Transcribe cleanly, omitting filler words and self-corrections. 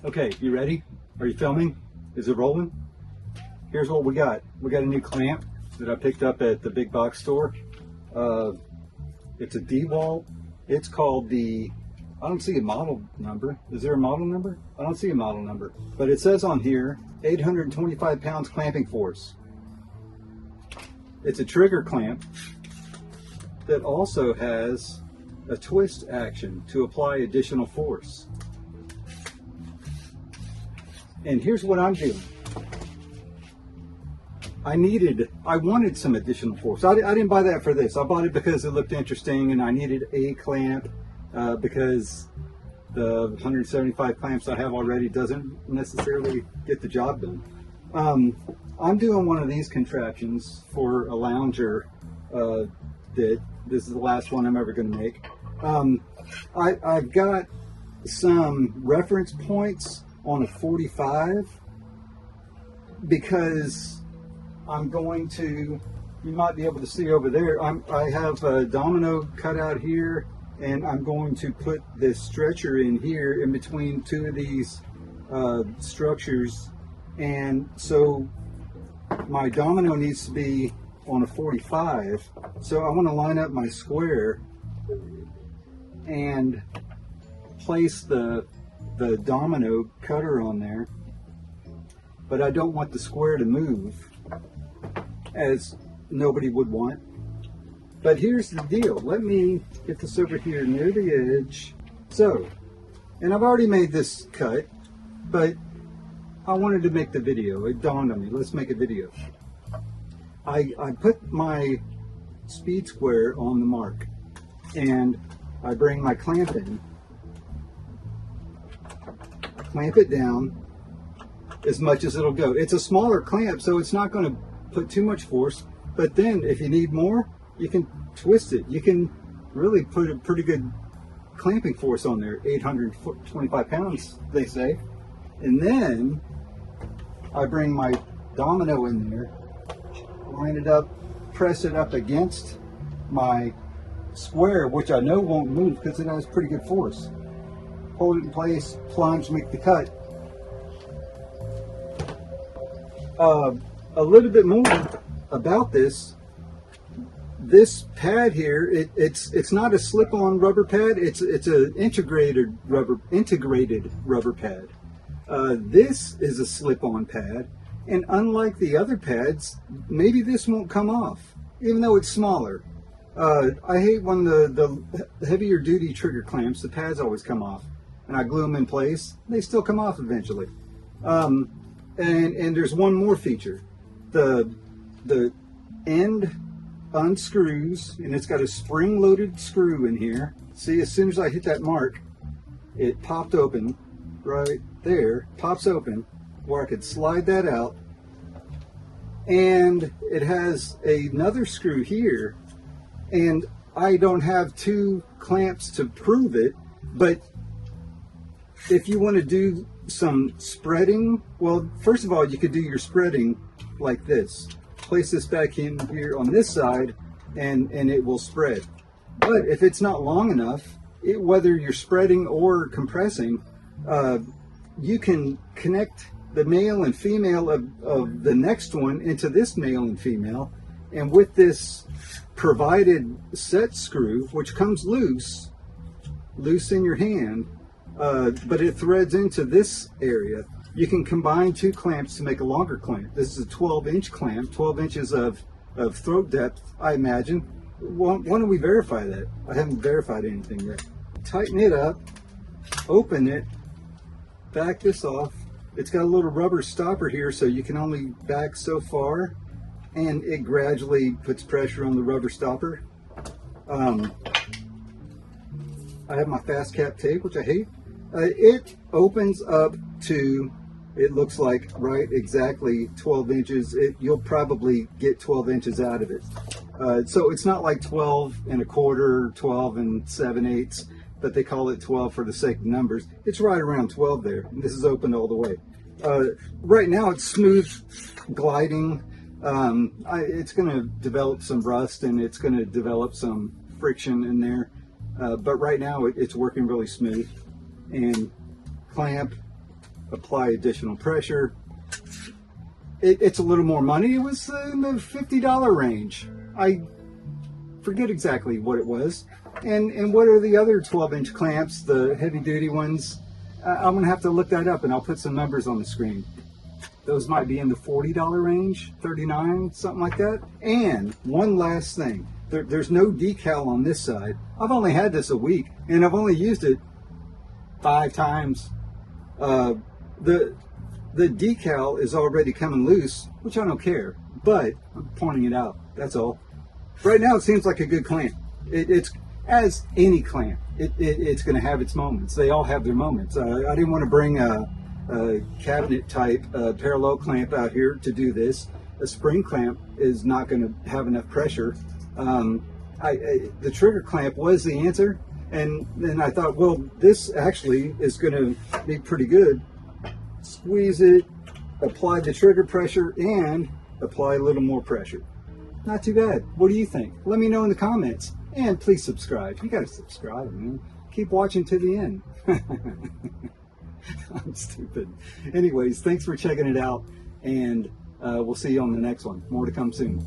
Okay, you ready? Are you filming? Is it rolling? Here's what we got. We got a new clamp that I picked up at the big box store. It's a DEWALT. It's called the, I don't see a model number. Is there a model number? I don't see a model number. But it says on here, 825 pounds clamping force. It's a trigger clamp that also has a twist action to apply additional force. And here's what I'm doing. I wanted some additional force. I didn't buy that for this. I bought it because it looked interesting and I needed a clamp because the 175 clamps I have already doesn't necessarily get the job done. I'm doing one of these contraptions for a lounger that this is the last one I'm ever going to make. I've got some reference points on a 45 because I'm going to, you might be able to see over there, I have a domino cut out here, and I'm going to put this stretcher in here in between two of these structures, and so my domino needs to be on a 45, so I want to line up my square and place the domino cutter on there, but I don't want the square to move, as nobody would want. But here's the deal. Let me get this over here near the edge. So, and I've already made this cut, but I wanted to make the video. It dawned on me, let's make a video. I put my speed square on the mark, and I bring my clamp in, clamp it down as much as it'll go. It's a smaller clamp, so it's not going to put too much force, but then if you need more, you can twist it. You can really put a pretty good clamping force on there, 825 pounds, they say. And then I bring my domino in there, line it up, press it up against my square, which I know won't move because it has pretty good force. Hold it in place, plunge, make the cut. A little bit more about this pad here. It's not a slip-on rubber pad. It's an integrated rubber pad. This is a slip-on pad, and unlike the other pads, maybe this won't come off, even though it's smaller. I hate when the heavier duty trigger clamps, the pads always come off, and I glue them in place. They still come off eventually. And there's one more feature. The end unscrews, and it's got a spring-loaded screw in here. See, as soon as I hit that mark, it popped open right there, pops open, where I could slide that out. And it has another screw here, and I don't have two clamps to prove it, but if you want to do some spreading, well, first of all, you could do your spreading like this. Place this back in here on this side, and it will spread. But if it's not long enough, whether you're spreading or compressing, you can connect the male and female of the next one into this male and female, and with this provided set screw, which comes loose in your hand, but it threads into this area, you can combine two clamps to make a longer clamp. This is a 12-inch clamp, 12 inches of throat depth, I imagine. Why don't we verify that? I haven't verified anything yet. Tighten it up, open it, back this off. It's got a little rubber stopper here, so you can only back so far, and it gradually puts pressure on the rubber stopper. I have my fast cap tape, which I hate. It opens up to, it looks like right exactly 12 inches. You'll probably get 12 inches out of it. So it's not like 12 and a quarter, 12 and 7/8, but they call it 12 for the sake of numbers. It's right around 12 there. This is opened all the way. Right now it's smooth gliding. It's going to develop some rust, and it's going to develop some friction in there. But right now it's working really smooth. And clamp, apply additional pressure. It's a little more money. It was in the $50 range. I forget exactly what it was. And what are the other 12-inch clamps, the heavy-duty ones? I'm gonna have to look that up, and I'll put some numbers on the screen. Those might be in the $40 range, $39, something like that. And one last thing, there's no decal on this side. I've only had this a week, and I've only used it 5 times. The decal is already coming loose, which I don't care, but I'm pointing it out, that's all. Right now it seems like a good clamp. It's as any clamp, it's going to have its moments. They all have their moments. I didn't want to bring a cabinet type parallel clamp out here to do this. A spring clamp is not going to have enough pressure. The trigger clamp was the answer, and then I thought, well, this actually is going to be pretty good. Squeeze it, apply the trigger pressure, and apply a little more pressure. Not too bad. What do you think? Let me know in the comments. And please subscribe. You gotta subscribe, man. Keep watching to the end. I'm stupid. Anyways, thanks for checking it out, and we'll see you on the next one. More to come soon.